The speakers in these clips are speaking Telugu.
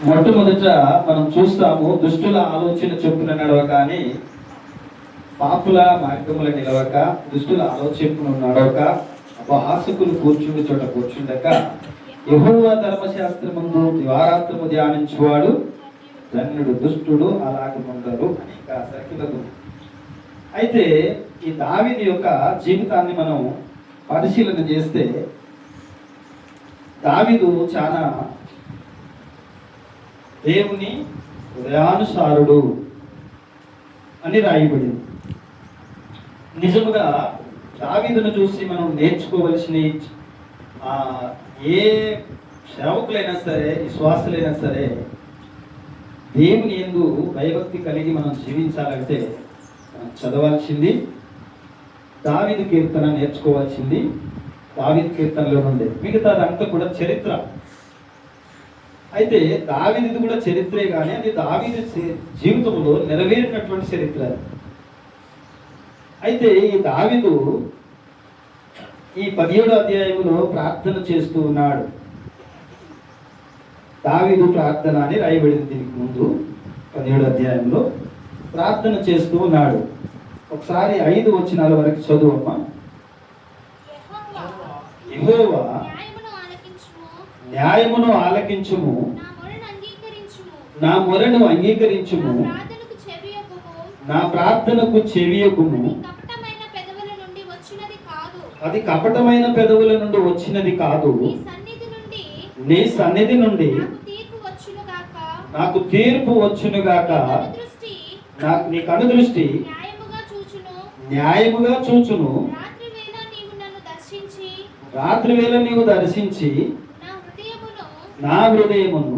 మొట్టమొదట మనం చూస్తాము, దుష్టుల ఆలోచన చొప్పున నడవక అని, పాపుల మార్గముల నిలవక, దుష్టుల ఆలోచన నడవక, అపహాసకులు కూర్చుండి చోట కూర్చుండక, యెహోవా ధర్మశాస్త్రమందు దివారాత్రము ధ్యానించువాడు ధన్యుడు, దుష్టుడు అలాగముండరు అని సరికిలకు. అయితే ఈ దావీదు యొక్క జీవితాన్ని మనం పరిశీలన చేస్తే, దావీదు చాలా దేవుని హృదయానుసారుడు అని రాయబడింది. నిజముగా దావీదును చూసి మనం నేర్చుకోవలసిన ఏ సేవకులైనా సరే, విశ్వాసులైనా సరే, దేవుని యందు భయభక్తి కలిగి మనం జీవించాలంటే మనం చదవాల్సింది దావీదు కీర్తన, నేర్చుకోవాల్సింది దావీదు కీర్తనలో నుండి. మిగతాదంతా కూడా చరిత్ర. అయితే దావీదుది కూడా చరిత్రే, కానీ అది దావీదు జీవితంలో నెరవేరినటువంటి చరిత్ర. అయితే ఈ దావీదు ఈ 17వ అధ్యాయంలో ప్రార్థన చేస్తూ ఉన్నాడు. దావీదు ప్రార్థన అని రాయబడింది. దీనికి ముందు 17వ అధ్యాయంలో ప్రార్థన చేస్తూ ఉన్నాడు. ఒకసారి 5 వచనాల వరకు చదువమ్మా. యెహోవా న్యాయమును ఆలకించుము, నా మొరను అంగీకరించుము, నా ప్రార్థనకు చెవియొగ్గుము. అది కపటమైన పెదవుల నుండి వచ్చినది కాదు, నీ సన్నిధి నుండి నాకు తీర్పు వచ్చునుగాక. నీ కనుదృష్టి న్యాయముగా చూచును. రాత్రి వేళ నీవు దర్శించి నా హృదయమును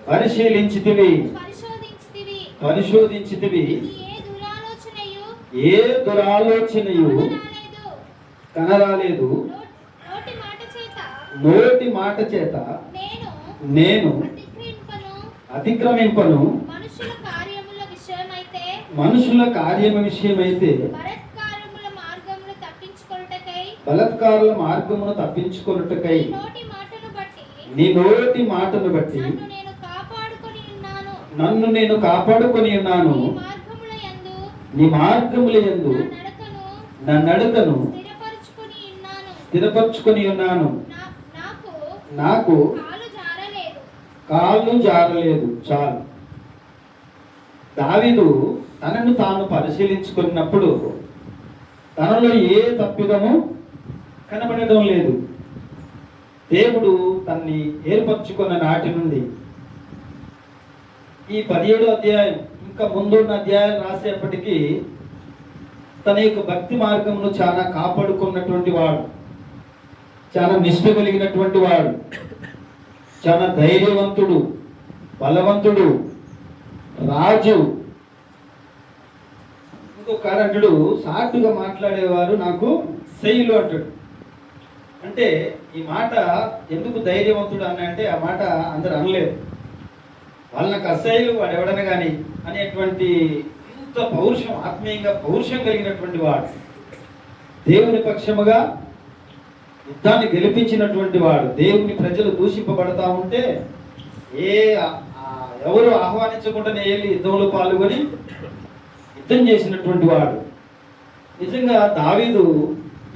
పరిశోధించితివి. ఏ దురాలోచనయు కనరాలేదు. నోటి మాట చేత నేను అతిక్రమింపను. మనుషుల కార్యము విషయమైతే బలత్కారుల మార్గమును తప్పించుకొనుటకై నీ నోటి మాటను బట్టి నన్ను నేను కాపాడుకొని ఉన్నాను. నీ మార్గముల యందు నా నడకను స్థిరపరచుకొని ఉన్నాను. నాకు కాళ్ళు జారలేదు. చాలు. దావీదు తనను తాను పరిశీలించుకున్నప్పుడు తనలో ఏ తప్పిదము కనబడడం లేదు. దేవుడు తన్ని ఏర్పరచుకున్న నాటి నుండి ఈ 17వ అధ్యాయం ఇంకా ముందున్న అధ్యాయాలు రాసేపటికి తన యొక్క భక్తి మార్గమును చాలా కాపాడుకున్నటువంటి వాడు, చాలా నిష్ఠ కలిగినటువంటి వాడు, చాలా ధైర్యవంతుడు, బలవంతుడు, రాజు. ఇంకొక అంటాడు, సాటుగా మాట్లాడేవారు నాకు శైలు అంటాడు. అంటే ఈ మాట ఎందుకు ధైర్యవంతుడు అని అంటే, ఆ మాట అందరు అనలేదు. వాళ్ళకి అసహ్యులు వాడు ఎవడన కానీ అనేటువంటి ఇంత పౌరుషం, ఆత్మీయంగా పౌరుషం కలిగినటువంటి వాడు, దేవుని పక్షముగా యుద్ధాన్ని గెలిపించినటువంటి వాడు, దేవుని ప్రజలు దూషింపబడతా ఉంటే ఎవరు ఆహ్వానించకుండానే వెళ్ళి యుద్ధంలో పాల్గొని యుద్ధం చేసినటువంటి వాడు. నిజంగా దావీదు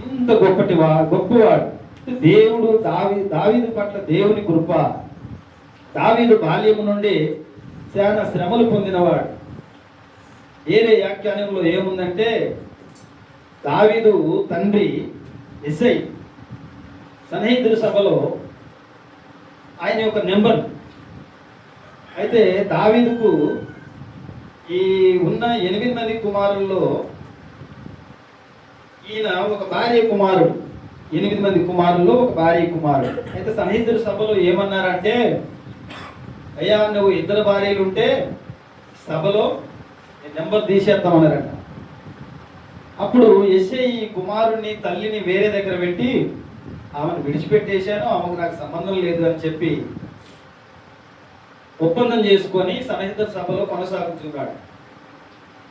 ఇంత గొప్పవాడు. దేవుడు దావీదు పట్ల దేవుని కృప. దావీదు బాల్యము నుండి చాలా శ్రమలు పొందినవాడు. వేరే వ్యాఖ్యానంలో ఏముందంటే, దావీదు తండ్రి ఎస్ఐ సన్హెద్రిను సభలో ఆయన యొక్క నెంబర్. అయితే దావీదుకు ఈ ఉన్న 8 మంది కుమారుల్లో ఈయన ఒక భార్య కుమారుడు. 8 మంది కుమారుల్లో ఒక భార్య కుమారుడు. అయితే సన్హెద్రిను సభలో ఏమన్నారంటే, అయ్యా నువ్వు 2 భార్యలు ఉంటే సభలో నెంబర్ తీసేద్దామన్నారంట. అప్పుడు ఎస్ఐ కుమారుని తల్లిని వేరే దగ్గర పెట్టి ఆమెను విడిచిపెట్టేశాను, ఆమెకు నాకు సంబంధం లేదు అని చెప్పి ఒప్పందం చేసుకొని సన్హెద్రిను సభలో కొనసాగుతున్నాడు.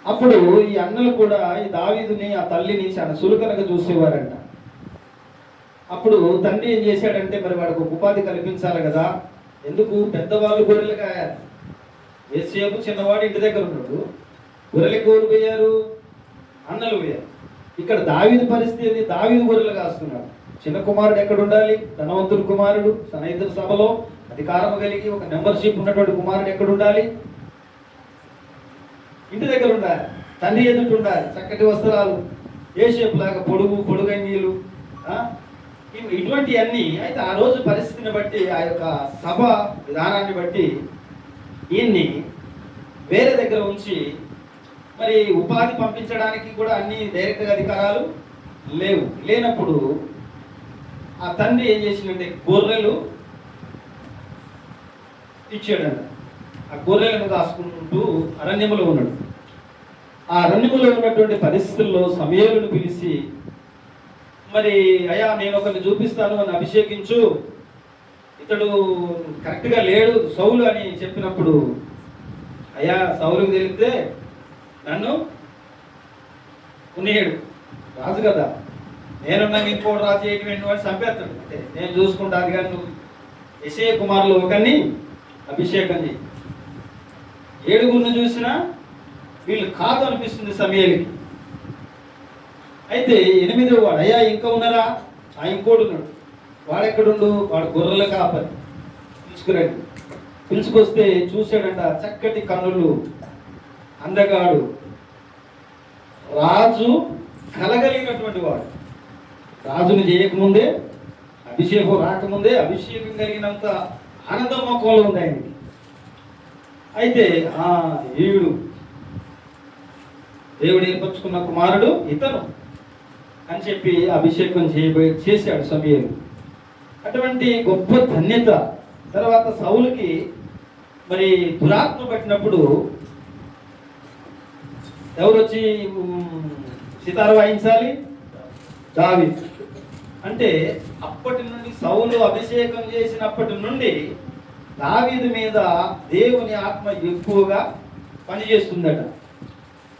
అప్పుడు ఈ అన్నలు కూడా ఈ దావీదుని, ఆ తల్లిని చాలా సులుకనగా చూసేవారంట. అప్పుడు తండ్రి ఏం చేశాడంటే, మరి వాడికి ఉపాధి కల్పించాలి కదా, ఎందుకు? పెద్దవాళ్ళు గొర్రెలు కాయాలి. ఏసేపు చిన్నవాడు ఇంటి దగ్గర ఉన్నాడు. గొర్రెలకు ఎవరు పోయారు? అన్నలు పోయారు. ఇక్కడ దావీదు పరిస్థితి, దావీదు గొర్రెలు కాస్తున్నాడు. చిన్న కుమారుడు ఎక్కడ ఉండాలి? ధనవంతుడు కుమారుడు, సన్నిహితుల సభలో అధికారం కలిగి ఒక మెంబర్షిప్ ఉన్నటువంటి కుమారుడు ఎక్కడ ఉండాలి? ఇంటి దగ్గర ఉండాలి, తండ్రి ఎదుట ఉండాలి, చక్కటి వస్త్రాలు, ఏ షేప్ లాగా పొడుగంగీలు, ఇటువంటివన్నీ. అయితే ఆ రోజు పరిస్థితిని బట్టి, ఆ యొక్క సభ విధానాన్ని బట్టి ఈయన్ని వేరే దగ్గర ఉంచి, మరి ఉపాధి పంపించడానికి కూడా అన్ని డైరెక్ట్గా అధికారాలు లేనప్పుడు ఆ తండ్రి ఏం చేసిందంటే గొర్రెలు ఇచ్చాడంట. ఆ గొర్రెలను కాసుకుంటూ అరణ్యములో ఉన్నాడు. ఆ అరణ్యములో ఉన్నటువంటి పరిస్థితుల్లో సమూయేలును పిలిచి, మరి అయ్యా నేను ఒకరిని చూపిస్తాను అని అభిషేకించు, ఇతడు కరెక్ట్గా లేడు సౌలు అని చెప్పినప్పుడు, అయ్యా సౌలుకు తెలిస్తే నన్ను ఉన్నేడు రాజు కదా, నేనున్నా ఇంకోటి రాజు చేయటం అని చంపేస్తాడు. అంటే నేను చూసుకుంటా, అది కానీ నువ్వు యెషయా కుమారులు ఒకరిని అభిషేకం చేయి. 7 చూసినా వీళ్ళు కాదు అనిపిస్తుంది సమూయేలుకి. అయితే 8వ వాడు, అయ్యా ఇంకా ఉన్నారా? ఇంకోడు ఉన్నాడు. వాడెక్కడుండు? వాడు గొర్రెల కాపరి. పిలుచుకురండి. పిలుచుకొస్తే చూశాడంట, చక్కటి కన్నులు, అందగాడు, రాజు కలగలిగినటువంటి వాడు. రాజుని చేయకముందే, అభిషేకం రాకముందే అభిషేకం కలిగినంత ఆనందం మొక్కలో ఉంది ఆయనకి. అయితే ఈడు దేవుడు ఏర్పరచుకున్న కుమారుడు ఇతను అని చెప్పి అభిషేకం చేశాడు సమూయేలు. అటువంటి గొప్ప ధన్యత. తర్వాత సౌలుకి మరి దురాత్మ పట్టినప్పుడు ఎవరు వచ్చి సితార వాయించాలి? దావీదు. అంటే అప్పటి నుండి సౌలు అభిషేకం చేసినప్పటి నుండి దావీదు మీద దేవుని ఆత్మ ఎక్కువగా పనిచేస్తుందట.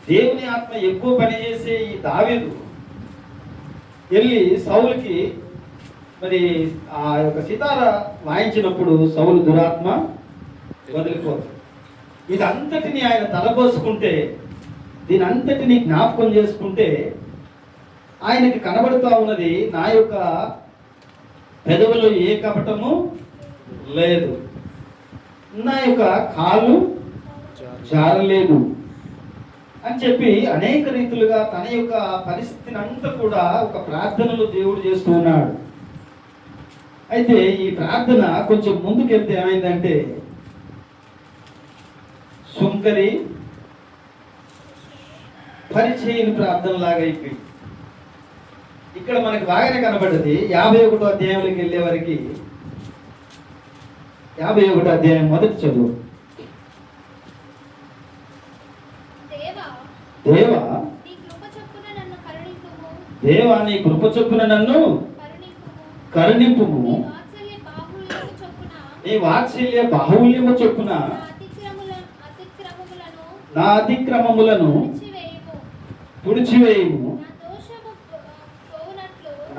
దేవుని ఆత్మ ఎక్కువ పనిచేసే ఈ దావీదు వెళ్ళి సౌలుకి మరి ఆ యొక్క సితార వాయించినప్పుడు సౌలు దురాత్మ వదిలిపోతుంది. ఇదంతటిని ఆయన తలపోసుకుంటే, దీని అంతటిని జ్ఞాపకం చేసుకుంటే ఆయనకి కనబడుతూ ఉన్నది, నా యొక్క పెదవుల్లో ఏ కపటము లేదు, నా యొక్క కాళ్ళు జారలేదు అని చెప్పి అనేక రీతులుగా తన యొక్క పరిస్థితిని అంతా కూడా ఒక ప్రార్థనలో దేవుడు చేస్తూ ఉన్నాడు. అయితే ఈ ప్రార్థన కొంచెం ముందుకెళ్తే ఏమైందంటే సుంకరి పరిచయం ప్రార్థన లాగా అయిపోయింది. ఇక్కడ మనకి బాగానే కనబడ్డది. 51వ అధ్యాయంలోకి వెళ్ళే వారికి 51వ అధ్యాయం మొదటి చదువు. దేవా నీ కృప చొప్పున నన్ను కరుణింపుము, నీ వాత్సల్య బాహుల్యము చొప్పున నా అతిక్రమములను తుడిచివేయుము,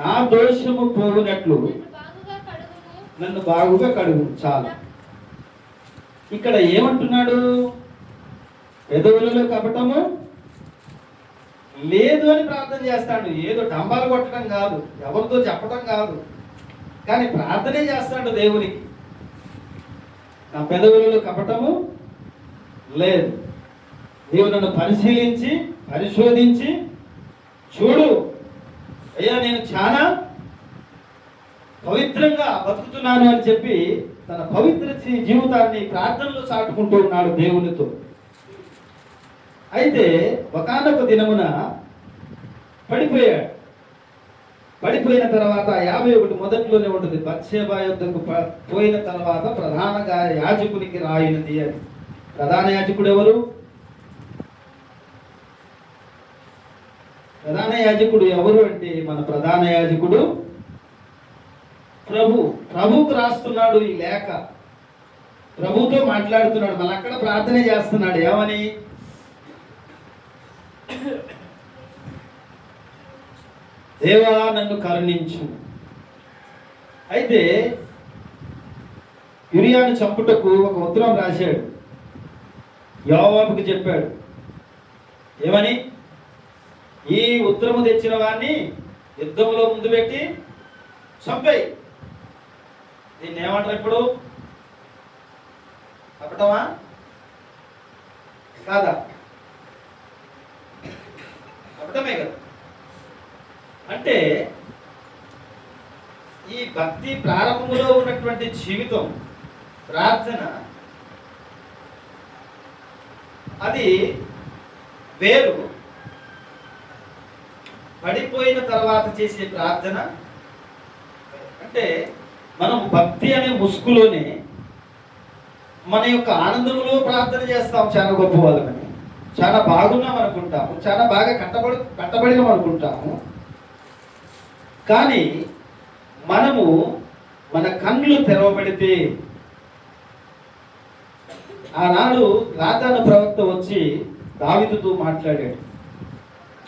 నా దోషము పోవునట్లు నన్ను బాగుగా కడుగు. చాలు. ఇక్కడ ఏమంటున్నాడు? పెదవులలో కపటము లేదు అని ప్రార్థన చేస్తాడు. ఏదో డంబాలు కొట్టడం కాదు, ఎవరితో చెప్పడం కాదు, కానీ ప్రార్థనే చేస్తాడు దేవునికి. నా పెదవులలో కపటము లేదు. దేవుడు నన్ను పరిశీలించి పరిశోధించి చూడు, అయ్యా నేను చాలా పవిత్రంగా బతుకుతున్నాను అని చెప్పి తన పవిత్ర జీవితాన్ని ప్రార్థనలో చాటుకుంటూ ఉన్నాడు దేవునితో. అయితే ఒకానొక దినమున పడిపోయాడు. పడిపోయిన తర్వాత 51 మొదట్లోనే ఉంటుంది, బత్షెబా యొద్దకు పోయిన తర్వాత ప్రధాన యాజకునికి రాయినది అని. ప్రధాన యాజకుడు ఎవరు? ప్రధాన యాజకుడు ఎవరు అంటే మన ప్రధాన యాజకుడు ప్రభువుకు రాస్తున్నాడు ఈ లేఖ. ప్రభుతో మాట్లాడుతున్నాడు. మన అక్కడ ప్రార్థన చేస్తున్నాడు. ఏమని? దేవా నన్ను కరుణించు. అయితే యూరియాను చంపుటకు ఒక ఉత్తరం రాశాడు. యోవాబుకి చెప్పాడు ఏమని, ఈ ఉత్తరము తెచ్చిన వాడిని యుద్ధంలో ముందు పెట్టి చంపేయి. దీన్ని ఏమంటారు ఇప్పుడు? కపటమా కాదా? కపటమే కదా. అంటే ఈ భక్తి ప్రారంభంలో ఉన్నటువంటి జీవితం, ప్రార్థన, అది వేరు. పడిపోయిన తర్వాత చేసే ప్రార్థన అంటే మనం భక్తి అనే ముసుగులోనే మన యొక్క ఆనందంలో ప్రార్థన చేస్తాం. చాలా గొప్ప వాళ్ళమని, చాలా బాగున్నాం అనుకుంటాము, చాలా బాగా కట్టబడినాం అనుకుంటాము. కానీ మనము మన కన్నులు తెరవబడితే, ఆనాడు నాతాను ప్రవక్త వచ్చి దావీదుతో మాట్లాడాడు.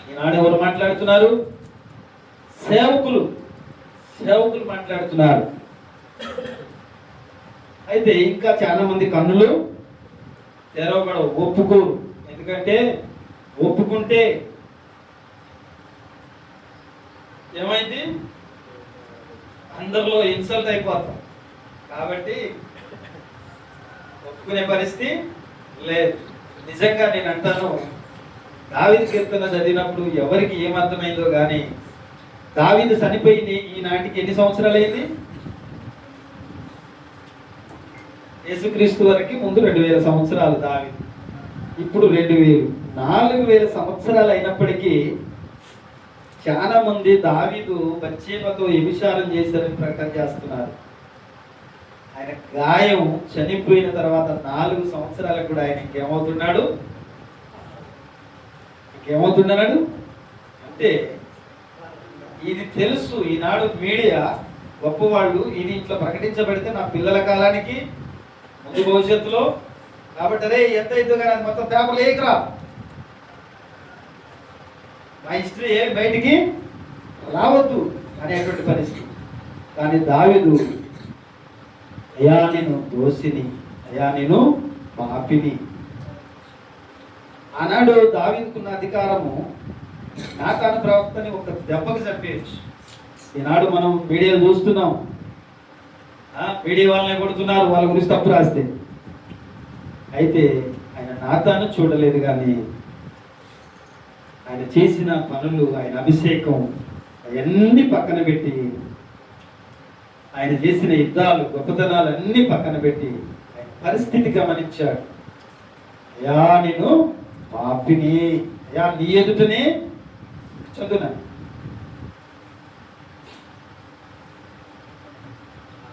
ఈనాడు ఎవరు మాట్లాడుతున్నారు? సేవకులు మాట్లాడుతున్నారు. అయితే ఇంకా చాలా మంది కన్నులు తెరవబడవు, ఒప్పుకోరు. ఎందుకంటే ఒప్పుకుంటే ఏమైంది? అందరిలో ఇన్సల్ట్ అయిపోతాం. కాబట్టి ఒప్పుకునే పరిస్థితి లేదు. నిజంగా నేను అంటాను, దావీదు కీర్తన చదివినప్పుడు ఎవరికి ఏమర్థమైందో కానీ, దావీదు చనిపోయింది ఈనాటికి ఎన్ని సంవత్సరాలు అయింది? యేసుక్రీస్తు వరకు ముందు 2000 సంవత్సరాలు దావీదు, ఇప్పుడు 4000 సంవత్సరాలు అయినప్పటికీ చాలా మంది దావీదు బత్షెబతో వ్యభిచారం చేశారని ప్రకటన చేస్తున్నారు. ఆయన గాయం చనిపోయిన తర్వాత 4 సంవత్సరాలకు కూడా ఆయన ఇంకేమవుతున్నాడు అంటే ఇది తెలుసు. ఈనాడు మీడియా గొప్పవాళ్ళు ఇది ఇట్లా ప్రకటించబడితే నా పిల్లల కాలానికి ముందు భవిష్యత్తులో, కాబట్టి అదే ఎంత అవుతుందో కానీ అది మొత్తం పేపర్లు ఏకరా, మా హిస్టరీ ఏమి బయటికి రావద్దు అనేటువంటి పరిస్థితి. కానీ దావీదు, అయ్యా నేను దోషిని, అయ్యా నేను పాపిని. ఆనాడు దావీదుకున్న అధికారము నాతాను ప్రవక్తని ఒక దెబ్బకి చంపేయచ్చు. ఈనాడు మనం మీడియాలు చూస్తున్నాం, మీడియా వాళ్ళని కొడుతున్నారు వాళ్ళ గురించి తప్పు రాస్తే. అయితే ఆయన నాతాను చూడలేదు, కానీ ఆయన చేసిన పనులు, ఆయన అభిషేకం అవన్నీ పక్కన పెట్టి, ఆయన చేసిన యుద్ధాలు, గొప్పతనాలు అన్నీ పక్కన పెట్టి ఆయన పరిస్థితి గమనించాడు. అయ్యా నేను పాపిని, అయ్యా నీ ఎదుటనే చదువునా.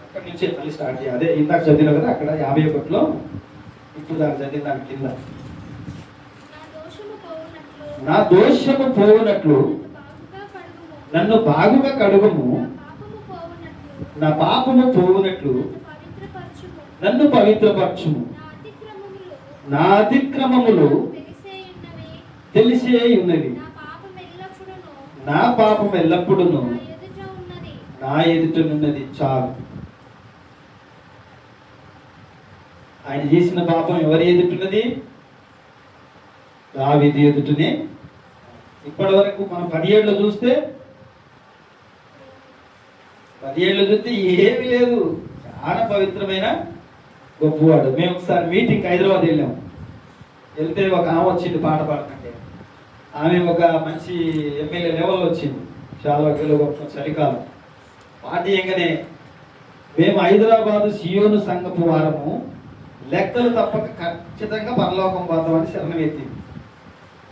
అక్కడి నుంచి మళ్ళీ స్టార్ట్ చేయాలి. అదే ఇందాక చదివిన కదా అక్కడ 51లో, ఇప్పుడు దాకా చదివిన దాని కింద, నా దోషము పోవునట్లు నన్ను బాగుగా కడుగుము, నా పాపము పోవునట్లు నన్ను పవిత్రపరచుము, నా అతిక్రమములు తెలిసే ఉన్నవి, నా పాపం ఎల్లప్పుడూ నా ఎదుటనున్నది. చాలు. ఆయన చేసిన పాపం ఎవరి ఎదుటున్నది? దావీదు ఎదుటనే. ఇప్పటి వరకు మనం 10 ఏళ్ళు చూస్తే ఏమీ లేదు. చాలా పవిత్రమైన గొప్పవాడు. మేము ఒకసారి మీటింగ్ హైదరాబాద్ వెళ్ళాం. వెళ్తే ఒక ఆమె వచ్చింది పాట పాడుతుంటే. ఆమె ఒక మంచి ఎమ్మెల్యే లెవెల్లో వచ్చింది. చాలా గొప్ప చలికాలం. పాట ఏంగానే మేము హైదరాబాదు సియోను సంఘపు వారము, లెక్కలు తప్పక ఖచ్చితంగా పరలోకం పోతామని శరణం ఎత్తింది.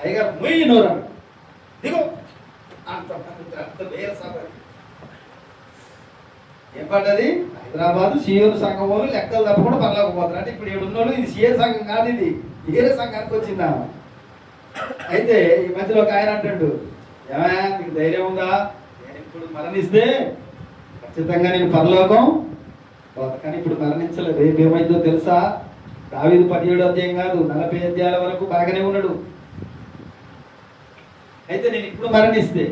అయ్యగారు మొయ్యి నోరా దిగో అంత వేరే సభ. ఏం పడ్డది? హైదరాబాదు సియోను సంఘం వాళ్ళు లెక్కలు తప్పకుండా పరలోకం పోతారు. అంటే ఇప్పుడు ఇక్కడ ఉన్నోళ్ళు ఇది సిఏ సంఘం కాదు, ఇది వేరే సంఘానికి వచ్చిందా. అయితే ఈ మధ్యలో ఒక ఆయన అంటాడు, ఏమయ్యా మీకు ధైర్యం ఉందా? నేను ఇప్పుడు మరణిస్తే ఖచ్చితంగా నేను పరలోకం పోతా. కానీ ఇప్పుడు మరణించలేదు. రేపు ఏమైందో తెలుసా? దావీదు 17వ అధ్యాయం కాదు 40 అధ్యాయాల వరకు బాగానే ఉన్నాడు. అయితే నేను ఇప్పుడు మరణిస్తే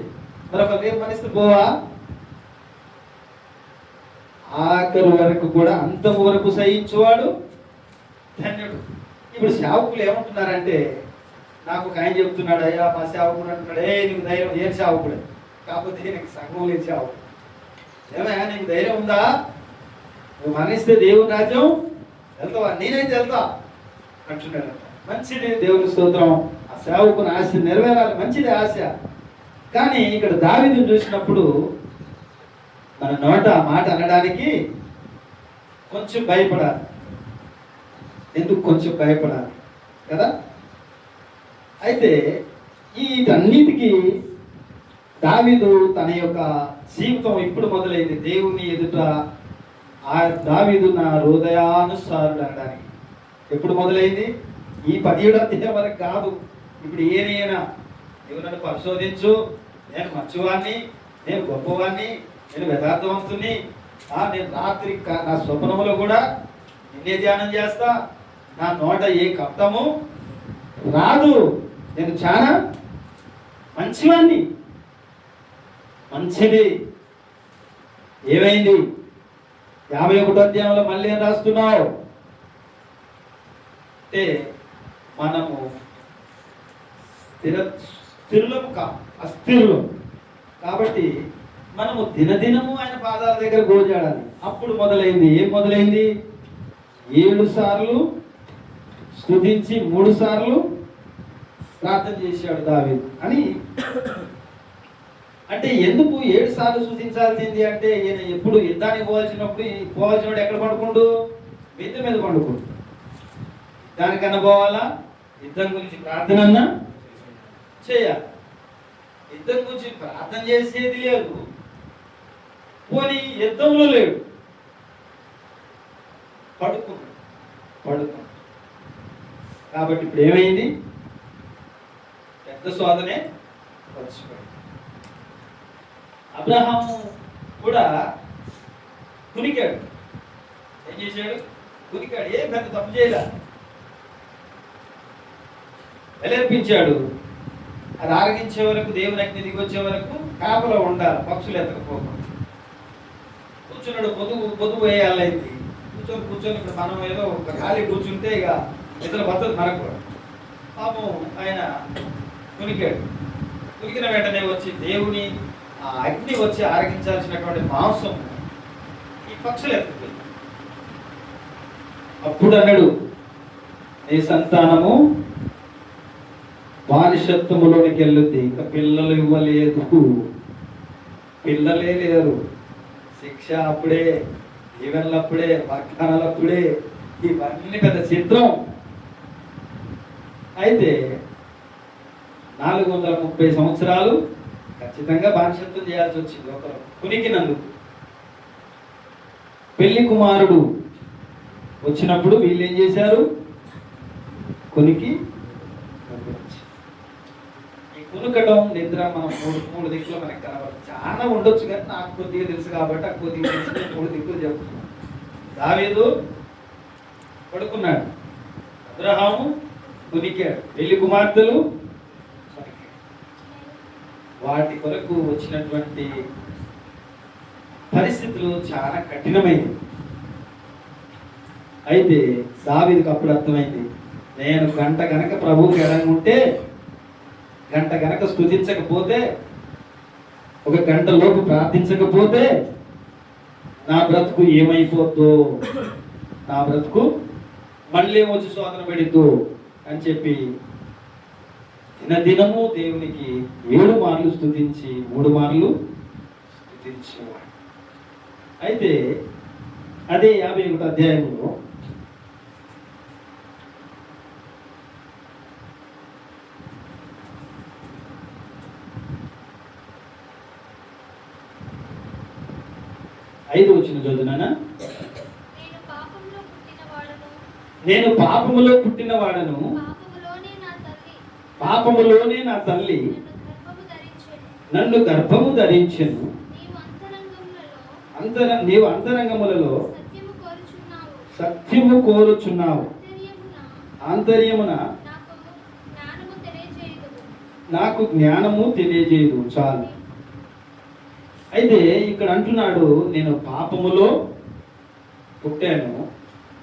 మరొక రేపు మరణిస్తే పోవా? ఆఖరు వరకు కూడా అంతం వరకు సహించువాడు ధన్యుడు. ఇప్పుడు సేవకులు ఏమంటున్నారంటే, నాకు ఒక ఆయన చెప్తున్నాడు, అయ్యా మా సేవకుడు అంటున్నాడు, నీకు ధైర్యం ఏం సేవకుడే, కాకపోతే నీకు సంఘం లేని సేవకుడు. ఏమయ్యా నీకు ధైర్యం ఉందా? నువ్వు మరణిస్తే దేవుని రాజ్యం వెళ్తావా? నేనైతే వెళ్తా అంటున్నాడు. మంచిది, దేవుని స్తోత్రం. ఆ సేవకుని ఆశ నెరవేరాలి, మంచిది ఆశ. కానీ ఇక్కడ దావీదును చూసినప్పుడు మన నోట ఆ మాట అనడానికి కొంచెం భయపడాలి. ఎందుకు కొంచెం భయపడాలి కదా? అయితే వీటన్నిటికీ దావీదు తన యొక్క జీవితం ఇప్పుడు మొదలైంది. దేవుని ఎదుట ఆ దావీదు నా హృదయానుసారుడు అనడానికి ఎప్పుడు మొదలైంది? ఈ 17వ అధ్యాయం వరకు కాదు. ఇప్పుడు ఏనైనా నువ్వు నన్ను పరిశోధించు, నేను మంచివాడిని, నేను గొప్పవాడిని, నేను యథార్థవంతుని, నేను రాత్రి నా స్వప్నంలో కూడా నిన్నే ధ్యానం చేస్తా, నా నోట ఏ కప్తము రాదు, నేను చాలా మంచివాడిని. మంచిది. ఏమైంది? 51వ అధ్యాయంలో మళ్ళీ ఏం రాస్తున్నావు అంటే, మనము స్థిరులము అస్థిరులం కాబట్టి మనము దినదినము ఆయన పాదాల దగ్గర గోజాడాలి. అప్పుడు మొదలైంది. ఏం మొదలైంది? 7 సార్లు స్తుతించి 3 సార్లు ప్రార్థన చేశాడు దావీదు అని. అంటే ఎందుకు 7 సార్లు స్తుతించాల్సింది అంటే, ఈయన ఎప్పుడు యుద్ధానికి పోవాల్సినప్పుడు ఎక్కడ పండుకుండు? మిద్దె మీద పండుకుండు. దానికన్నా పోవాలా? యుద్ధం గురించి ప్రార్థన చేయాలి. యుద్ధం గురించి ప్రార్థన చేసేది లేదు, పోనీ యుద్ధంలో లేడు, పడుకున్నాడు. కాబట్టి ఇప్పుడు ఏమైంది? పెద్ద శోధనే వచ్చిపోయింది. అబ్రహాము కూడా కునికాడు. ఏం చేశాడు? కునికాడు. ఏం పెద్ద తప్పు చేయలే, వెలర్పించాడు. అది ఆరగించే వరకు, దేవుని అగ్ని దిగి వచ్చే వరకు కాపలో ఉండాలి, పక్షులు ఎత్తకపోకుండా. కూర్చున్నాడు. పొదుపు వేయాలైంది. కూర్చొని ఇప్పుడు మనం ఏదో ఒక ఖాళీ కూర్చుంటే ఇక ఇతర భర్తలు మనకు కూడా. పాపం ఆయన కునికాడు. కునికిన వెంటనే వచ్చి దేవుని ఆ అగ్ని వచ్చి ఆరగించాల్సినటువంటి మాంసం ఈ పక్షులు ఎత్తుకుపోయింది. అప్పుడు అన్నాడు, నీ సంతానము బానిసత్వములోనికి వెళ్ళుద్ది, ఇంకా పిల్లలు ఇవ్వలేదు, పిల్లలే లేరు, శిక్ష అప్పుడే, దీవెనలు అప్పుడే, వాగ్దానాలు అప్పుడే, ఇవన్నీ పెద్ద చిత్రం. అయితే 430 సంవత్సరాలు ఖచ్చితంగా బానిసత్వం చేయాల్సి వచ్చింది ఒకరు కునికినందుకు. పెళ్లి కుమారుడు వచ్చినప్పుడు వీళ్ళు ఏం చేశారు? కునికి. ఈ కునుకడం, నిద్ర మనం మూడు దిక్కులు మనకి కనబడదు. చాలా ఉండొచ్చు కానీ నాకు కొద్దిగా తెలుసు కాబట్టి ఆ కొద్దిగా తెలిసి 3 దిక్కులు చెప్తున్నాను. దావీదు పడుకున్నాడు, అబ్రహాము కునికాడు, పెళ్లి కుమార్తెలు. వాటి కొరకు వచ్చినటువంటి పరిస్థితులు చాలా కఠినమైనవి. అయితే దావీదుకు అప్పుడు అర్థమైంది, నేను గంట గనక ప్రభువుకి ఎడంగుంటే, గంట గనక స్తుతించకపోతే, ఒక గంట లోపు ప్రార్థించకపోతే నా బ్రతుకు ఏమైపోద్దో, నా బ్రతుకు మళ్ళీ వచ్చి శోధన పెడిద్దు అని చెప్పి దినదినము దేవునికి 7 మార్లు స్తుతించి 3 మార్లు స్తుతించేవాడు. అయితే అదే 51వ అధ్యాయంలో ఐదు వచ్చిన చదువునా, నేను పాపములో పుట్టినవాడను, పాపములోనే నా తల్లి నన్ను గర్భము ధరించెను. నీవు అంతరంగములలో సత్యము కోరుచున్నావు, ఆంతర్యమున నాకు జ్ఞానము తెలియజేయదు. చాలు. అయితే ఇక్కడ అంటున్నాడు, నేను పాపములో పుట్టాను,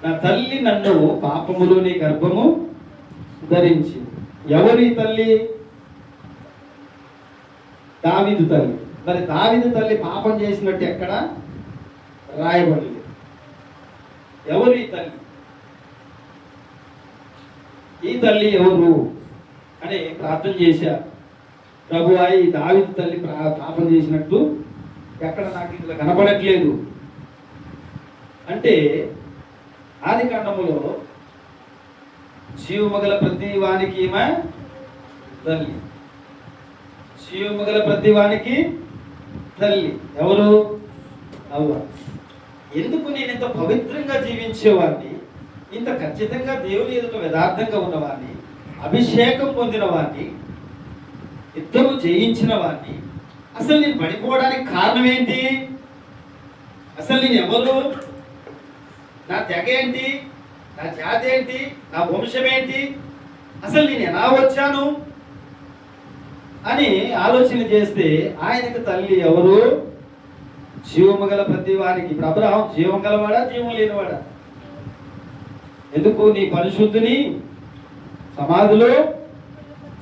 నా తల్లి నన్ను పాపములోని గర్భము ధరించింది. ఎవరి తల్లి? దావీదు తల్లి. మరి దావీదు తల్లి పాపం చేసినట్టు ఎక్కడ రాయబడలేదు. ఎవరు ఈ తల్లి? ఈ తల్లి ఎవరు అని ప్రార్థన చేశారు. ప్రభువా, ఈ దావీదు తల్లి పాపం చేసినట్టు ఎక్కడ నాకు ఇందులో కనపడట్లేదు అంటే, ఆది కాండములో జీవమగల ప్రతి వానికి ఈమె తల్లి. జీవమగల ప్రతి వానికి తల్లి ఎవరు? అవ్వ. ఎందుకు నేను ఇంత పవిత్రంగా జీవించేవాడిని, ఇంత ఖచ్చితంగా దేవుని ఎదుట యథార్థంగా ఉన్నవాడిని, అభిషేకం పొందిన వాడిని, యుద్ధము జయించిన వాడిని, అసలు నేను పడిపోవడానికి కారణం ఏంటి? అసలు నేను ఎవరు? నా తెగ ఏంటి? నా జాతి ఏంటి? నా వంశం ఏంటి? అసలు నేను ఎలా వచ్చాను అని ఆలోచన చేస్తే ఆయనకు తల్లి ఎవరు? జీవము గల ప్రతి వారికి. ఇప్పుడు అబ్రహాం జీవం గలవాడా, జీవం లేనివాడా? ఎందుకు? నీ పరిశుద్ధిని సమాధిలో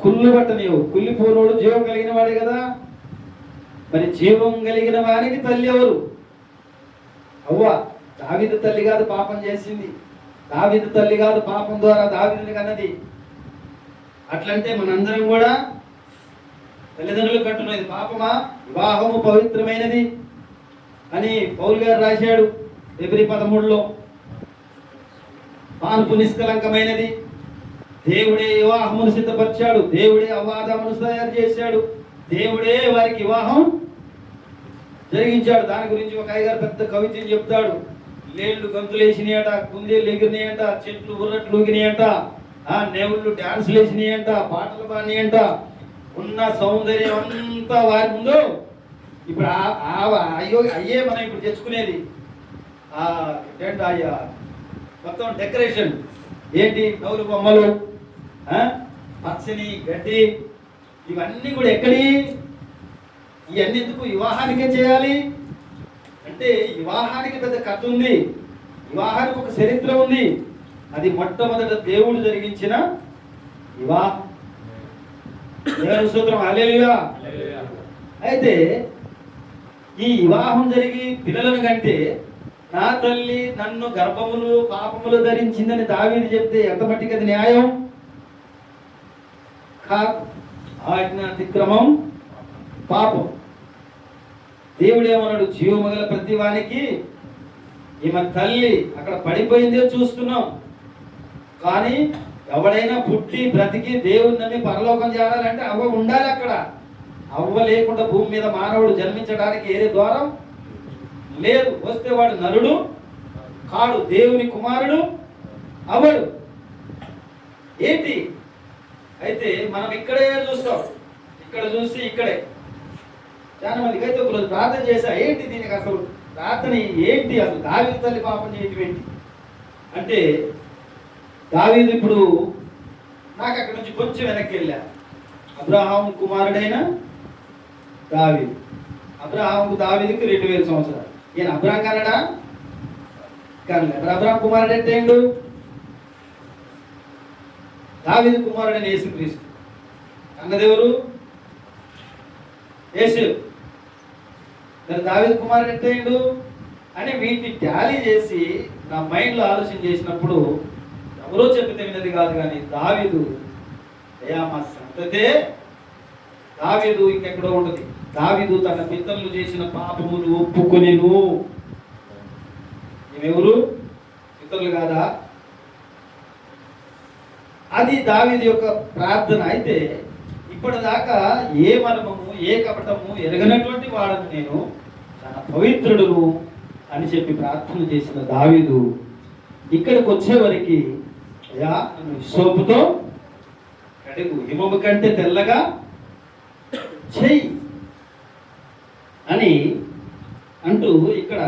కుళ్ళుబట్ట నీవు. కుళ్ళిపోనోడు జీవం కలిగిన వాడే కదా. మరి జీవం కలిగిన వారికి తల్లి ఎవరు? అవ్వ. దావీదు తల్లి కాదు పాపం చేసింది, దావీదు తల్లి కాదు పాపం ద్వారా దావీదుని కన్నది. అట్లంటే మనందరం కూడా తల్లిదండ్రులు కంటున్నది పాపమా? వివాహము పవిత్రమైనది అని పౌలు గారు రాశాడు ఫిబ్రవరి 13లో. పాన్పు నిష్కలంకమైనది. దేవుడే వివాహమును సిద్ధపరిచాడు, దేవుడే అవాదమును తయారు చేశాడు, దేవుడే వారికి వివాహం జరిగించాడు. దాని గురించి ఒక అయ్యగారు పెద్ద కవితని చెప్తాడు. లేళ్ళు గంతులేసినాయట, కుందేళ్ళు ఎగిరినాయంట, చెట్లు ఉర్రట్లు ఊగినాయంట, నేవుళ్ళు డ్యాన్సులు వేసినాయంట, పాటలు పాడినాయంట. ఉన్న సౌందర్యం అంతా వారి ముందు ఇప్పుడు అయ్యో అయ్యే మనం ఇప్పుడు తెచ్చుకునేది. అయ్యా మొత్తం డెకరేషన్ ఏంటి? నవ్వులు బొమ్మలు, పచ్చని గడ్డి, ఇవన్నీ కూడా ఎక్కడి? ఇవన్నీ ఎందుకు? వివాహానికే చేయాలి అంటే వివాహానికి పెద్ద కథ ఉంది, వివాహానికి ఒక చరిత్ర ఉంది. అది మొట్టమొదట దేవుడు జరిగించిన వివాహం. దేవుని స్తోత్రం, హల్లెలూయా. అయితే ఈ వివాహం జరిగి పిల్లలను కంటే నా తల్లి నన్ను గర్భములు పాపములు ధరించిందని దావీదు చెప్తే ఎంత మట్టికి అది న్యాయం కాదు. ఆజ్ఞ అతిక్రమం పాపం. దేవుడు ఏమన్నాడు? జీవమగల ప్రతి వానికి ఈమె తల్లి. అక్కడ పడిపోయిందే చూస్తున్నాం, కానీ ఎవడైనా పుట్టి బ్రతికి దేవుని నమ్మి పరలోకం చేరాలంటే అవ్వ ఉండాలి అక్కడ. అవ్వ లేకుండా భూమి మీద మానవుడు జన్మించడానికి ఏదే ద్వారం లేదు. వస్తే వాడు నరుడు కాడు, దేవుని కుమారుడు అవడు. ఏంటి? అయితే మనం ఇక్కడే చూస్తాం, ఇక్కడ చూసి ఇక్కడే. చాలా మందికి అయితే ఒకరోజు ప్రార్థన చేశా, ఏంటి దీనికి అసలు ప్రార్థన ఏంటి? అసలు దావీదు తల్లి పాపం చేయటం ఏంటి అంటే, దావీదు ఇప్పుడు నాకు అక్కడ నుంచి కొంచెం వెనక్కి వెళ్ళా. అబ్రహాం కుమారుడైన దావీదు. అబ్రహాంకు దావీదుకి 2000 సంవత్సరాలు. ఈయన అబ్రహాం కన్నడా? కనలే. మరి అబ్రహాం కుమారుడు అంటే ఏండు? దావీదు కుమారుడైన యేసుక్రీస్తు. అన్నదెవరు? యేసు. మరి దావీదు కుమారుడు అంటే ఏండు అని వీటిని టాలీ చేసి నా మైండ్లో ఆలోచన చేసినప్పుడు ఎవరో చెప్పితే విన్నది కాదు, కానీ దావీదు మా సంతతే. దావీదు ఇంకెక్కడో ఉండదు. దావీదు తన పితరులు చేసిన పాపములు ఒప్పుకొనెను. ఎవరు? పితరులు కాదా? అది దావీదు యొక్క ప్రార్థన. అయితే ఇప్పటిదాకా ఏ మర్మము ఏ కపటము ఎరగనటువంటి వాడను నేను, చాలా పవిత్రుడును అని చెప్పి ప్రార్థన చేసిన దావీదు ఇక్కడికి వచ్చేవరికి, అయ్యా నన్ను హిస్సోపుతో కడుగు, హిమము కంటే తెల్లగా చెయ్యి అని అంటూ ఇక్కడ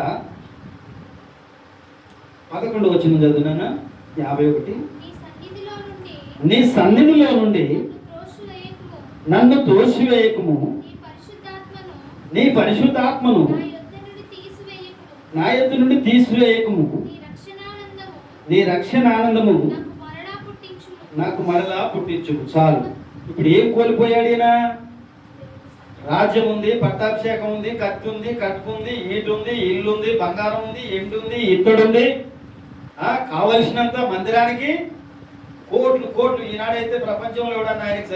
11 వచనం చదువునా 51. నీ సన్నిధిలో నుండి నన్ను తోసివేయకుము, నీ పరిశుద్ధాత్మను నా యొద్ద నుండి తీసివేయకుము, నీ రక్షణ ఆనందము నాకు మరలా పుట్టించు. చాలు. ఇప్పుడు ఏం కోల్పోయాడు ఈయన? రాజ్యం ఉంది, పట్టాభిషేకం ఉంది, కత్తి ఉంది, కట్టుకు ఉంది, ఈటు ఉంది, ఇల్లు ఉంది, బంగారం ఉంది, ఎండు ఉంది, ఇత్తడు ఉంది, కావలసినంత మందిరానికి కోట్లు కోట్లు. ఈనాడైతే ప్రపంచంలో ఎవడన్నా ఆయనకి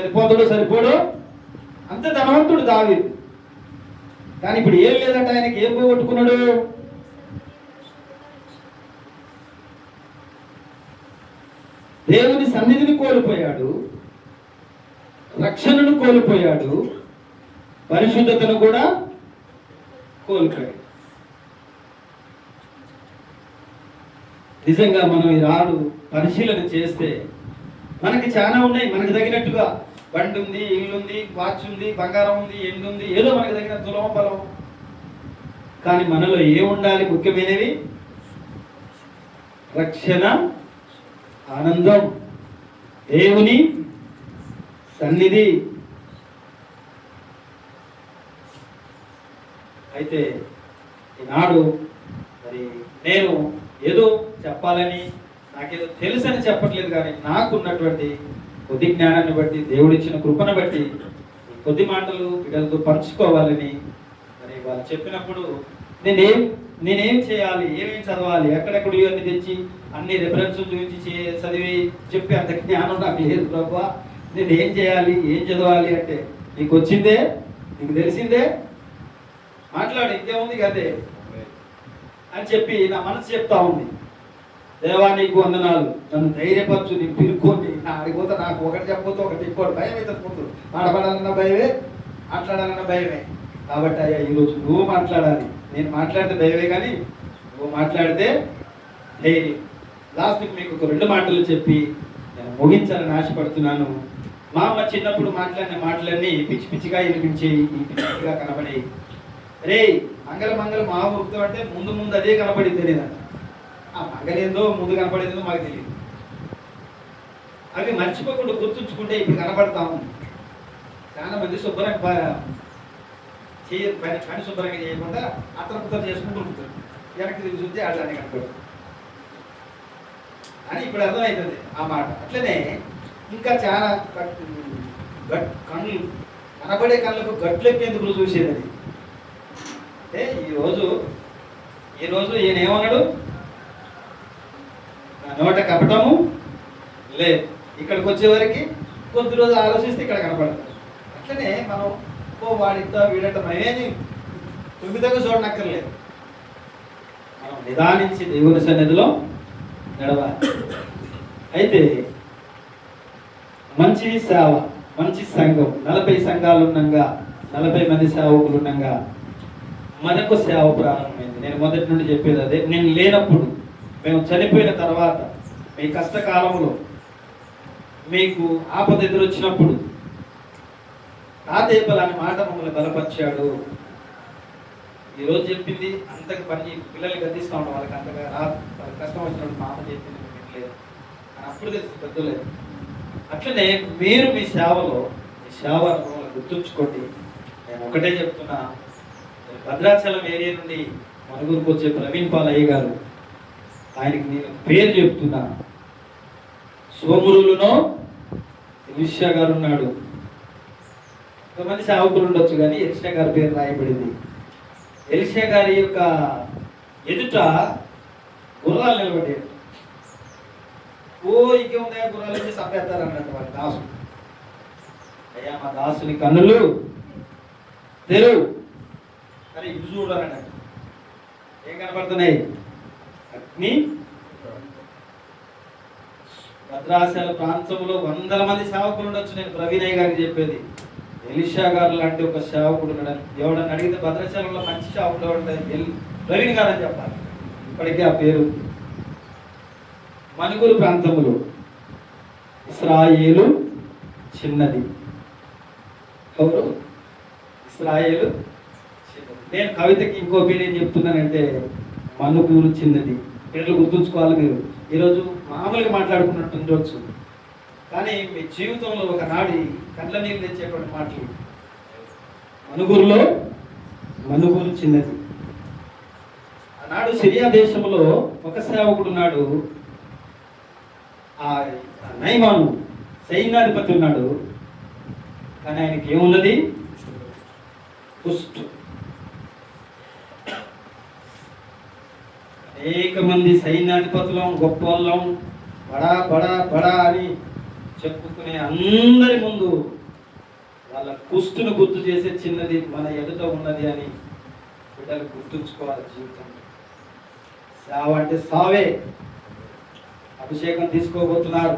సరిపోడు, అంత ధనవంతుడు దావీదు. కానీ ఇప్పుడు ఏం లేదంటే ఆయనకి ఏం పోగొట్టుకున్నాడు? దేవుని సన్నిధిని కోల్పోయాడు, రక్షణను కోల్పోయాడు, పరిశుద్ధతను కూడా కోల్పోయాడు. నిజంగా మనం ఈ రాడు పరిశీలన చేస్తే మనకి చాలా ఉన్నాయి. మనకి తగినట్టుగా బండి ఉంది, ఇల్లు ఉంది, వాచ్ ఉంది, బంగారం ఉంది, ఎండు ఉంది, ఏదో మనకి తగిన తులం బలం. కానీ మనలో ఏముండాలి? ముఖ్యమైనవి రక్షణ, ఆనందం, దేవుని సన్నిధి. అయితే ఈనాడు మరి నేను ఏదో చెప్పాలని, నాకేదో తెలుసని చెప్పట్లేదు, కానీ నాకున్నటువంటి కొద్ది జ్ఞానాన్ని బట్టి, దేవుడిచ్చిన కృపను బట్టి ఈ కొద్ది మాటలు పిల్లలతో పంచుకోవాలని. మరి వాళ్ళు చెప్పినప్పుడు నేనేం చేయాలి, ఏమేమి చదవాలి, ఎక్కడెక్కడ ఇవన్నీ తెచ్చి అన్ని రెఫరెన్స్ చూపించి చదివి చెప్పి అంత జ్ఞానం నాకు లేదు ప్రభా. నేనేం చేయాలి, ఏం చదవాలి అంటే, నీకు వచ్చిందే, నీకు తెలిసిందే మాట్లాడు, ఇంకేముంది కదే అని చెప్పి నా మనసు చెప్తా ఉంది. దేవా నీకు వందనాలు, నన్ను ధైర్యపరచు, నీకు పిలుక్కోండి. నా అడిగిపోతే నాకు ఒకటి చెప్పబోతే ఒకటి ఇంకోటి భయం అవుతుంది. ముందు మాట్లాడాలన్న భయమే, మాట్లాడాలన్న భయమే. కాబట్టి అయ్యా ఈరోజు నువ్వు మాట్లాడాలి. నేను మాట్లాడితే భయమే, కానీ నువ్వు మాట్లాడితే ధైర్యం. లాస్ట్కి మీకు ఒక 2 మాటలు చెప్పి నేను ముగించాలని ఆశపడుతున్నాను. మా అమ్మ చిన్నప్పుడు మాట్లాడిన మాటలన్నీ పిచ్చి పిచ్చిగా వినిపించి, పిచ్చిగా కనబడి, రే మంగళ మా వృత్తం అంటే ముందు అదే కనపడింది తెలియదంట. ఆ మంగళేందో ముందు కనపడేందో మాకు తెలియదు. అవి మర్చిపోకుండా గుర్తుంచుకుంటే ఇప్పుడు కనపడతాము. చాలా మంది శుభ్రంగా పని శుభ్రంగా చేయకుండా అతను చేసుకుంటూ ఉంటారు. వెనక్కి తిరిగి చూస్తే ఆడదాన్ని కనపడు అని ఇప్పుడు అర్థమవుతుంది ఆ మాట. అట్లనే ఇంకా చాలా కళ్ళు కనబడే కళ్ళకు గట్లెక్కేందుకు చూసేది. అంటే ఈరోజు ఈయన ఏమన్నాడు? నా నోట కపటము లేదు. ఇక్కడికి వచ్చేవారికి కొద్ది రోజు ఆలోచిస్తే ఇక్కడ కనపడతారు. అట్లనే మనం వాడితో వీడంట మనమేది తొమ్మిదిగా చూడనక్కర్లేదు. మనం నిదానించి దేవుని సన్నిధిలో నడవాలి. అయితే మంచి సేవ, మంచి సంఘం, 40 సంఘాలు ఉండగా, 40 మంది సేవకులు ఉండగా మనకు సేవ ప్రారంభమైంది. నేను మొదటి నుండి చెప్పేది అదే. నేను లేనప్పుడు, మేము చనిపోయిన తర్వాత, మీ కష్టకాలంలో, మీకు ఆపద ఎదురొచ్చినప్పుడు తాతయ్య అనే మాట మమ్మల్ని బలపరిచాడు. ఈరోజు చెప్పింది అంతకు పని పిల్లల్ని గద్దిస్తూ ఉంటాం. వాళ్ళకి అంతగా రాదు. వాళ్ళకి కష్టం వచ్చినప్పుడు మాట చెప్పింది పెట్టలేదు అని అప్పుడు తెలుసు పెద్దలేదు. అట్లనే మీరు మీ సేవలో, మీ సేవ అనుభవాలు గుర్తుంచుకోండి. నేను ఒకటే చెప్తున్నా, భద్రాచలం ఏరియా నుండి మనుగురికి వచ్చే ప్రవీణ్ పాలయ్య గారు, ఆయనకి నేను పేరు చెప్తున్నా. సోమురులోనో ఎలిషా గారు ఉన్నాడు. కొంతమంది సేవకులు ఉండొచ్చు, కానీ ఎలిషా గారి పేరు రాయబడింది. ఎలిషా గారి యొక్క ఎదుట గుర్రాలు నిలబడ్డాడు. ఇంకేముందా గుర్రాలు వచ్చి చంపేస్తారు అన్నట్టు వాళ్ళ దాసు. అయ్యా మా దాసుని కన్నులు తెరువు. అరే ఇటు చూడాలన్నట్టు ఏం కనపడుతున్నాయి? అగ్ని. భద్రాచల ప్రాంతంలో 100 మంది సేవకులు ఉండొచ్చు. నేను ప్రవీణయ్య గారికి చెప్పేది, ఎలిషా గారు లాంటి ఒక సేవకుడు ఎవడని అడిగితే భద్రాచలంలో మంచి సేవకుడు ఎవరంటే ప్రవీణ్ గారు అని చెప్పాలి. ఇప్పటికీ ఆ పేరు. మనుగురు ప్రాంతంలో ఇశ్రాయేలు చిన్నది. ఎవరు? ఇశ్రాయేలు చిన్నది. నేను కవితకి ఇంకో పేరు ఏం చెప్తున్నానంటే మనుగురు చిన్నది. పేర్లు గుర్తుంచుకోవాలి మీరు. ఈరోజు మామూలుగా మాట్లాడుకున్నట్టు ఉండొచ్చు, కానీ మీ జీవితంలో ఒకనాడు కండ్ల నీళ్ళు తెచ్చేటువంటి మాటలు. మనుగురు చిన్నది. ఆనాడు సిరియా దేశంలో ఒక సేవకుడు ఉన్నాడు. ఆ నయమాను సైన్యాధిపతి ఉన్నాడు, కానీ ఆయనకి ఏమున్నది? కుష్టు. అనేక మంది సైన్యాధిపతులం, గొప్ప వాళ్ళం, బడా బడా బడా అని చెప్పుకునే అందరి ముందు వాళ్ళ కుష్టును గుర్తు చేసే చిన్నది మన ఎదుట ఉన్నది అని బిడ్డలు గుర్తుంచుకోవాలి. జీవితం సేవ అంటే సావే. అభిషేకం తీసుకోబోతున్నారు.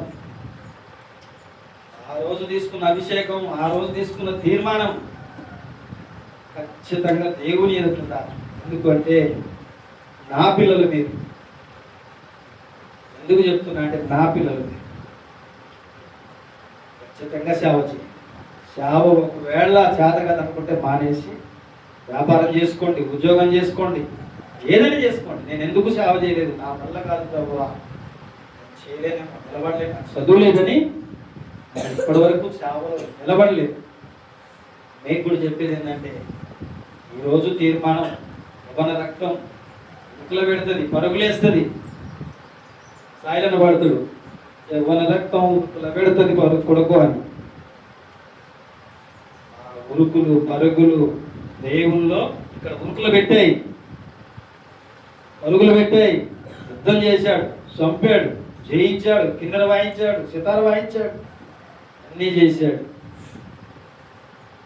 ఆ రోజు తీసుకున్న అభిషేకం, ఆ రోజు తీసుకున్న తీర్మానం ఖచ్చితంగా దేవుని ఎదుగుతుంటారు. ఎందుకంటే నా పిల్లలు మీరు. ఎందుకు చెప్తున్నా అంటే నా పిల్లలు మీరు. ఖచ్చితంగా సేవ చేయండి. సేవ ఒకవేళ చేత కదనుకుంటే మానేసి వ్యాపారం చేసుకోండి, ఉద్యోగం చేసుకోండి, ఏదైనా చేసుకోండి. నేను ఎందుకు సేవ చేయలేదు, నా వల్ల కాదు ప్రభువా, చేయలేనేమో, నిలబడలేదు, నాకు చదువు లేదని ఇప్పటి వరకు సేవలో నిలబడలేదు. మీకు కూడా చెప్పేది ఏంటంటే ఈరోజు తీర్మానం, యవ్వన రక్తం ఉక్కులో పెడుతుంది, పరుగులేస్తుంది. సాయిలను పడుతుడు, యవ్వన రక్తం ఉక్కులో పెడుతుంది పరుగు కొడుకు అని. ఉరుకులు పరుగులు దేవుల్లో ఇక్కడ ఉరుకులు పెట్టాయి, పరుగులు పెట్టాయి. యుద్ధం చేశాడు, చంపాడు, జయించాడు, కిన్నెర వాయించాడు, సితార వాయించాడు, అన్నీ చేశాడు.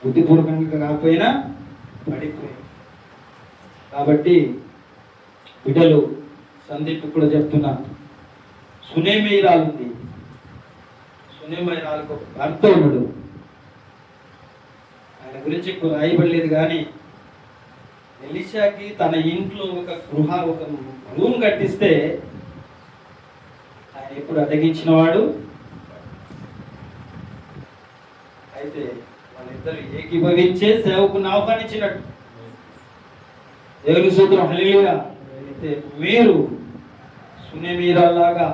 బుద్ధిపూర్వకంగా కాకపోయినా పడిపోయాడు. కాబట్టి బిడ్డలు, సందీప్ కూడా చెప్తున్నా, సునేమీరాలు ఉంది. సునేమీరాలకు భర్త ఉన్నాడు. ఆయన గురించి ఎక్కువ రాయబడలేదు, కానీ ఎలీషాకి తన ఇంట్లో ఒక రూమ్ కట్టిస్తే ఆయన ఎప్పుడు అడ్డగించిన వాడు. అయితే వాళ్ళిద్దరు ఏకీభవించే సేవకుని ఆహ్వానించినట్టు. దేవుని స్తోత్రం, హల్లెలూయా. అయితే మీరు సునేమీరాల్లాగా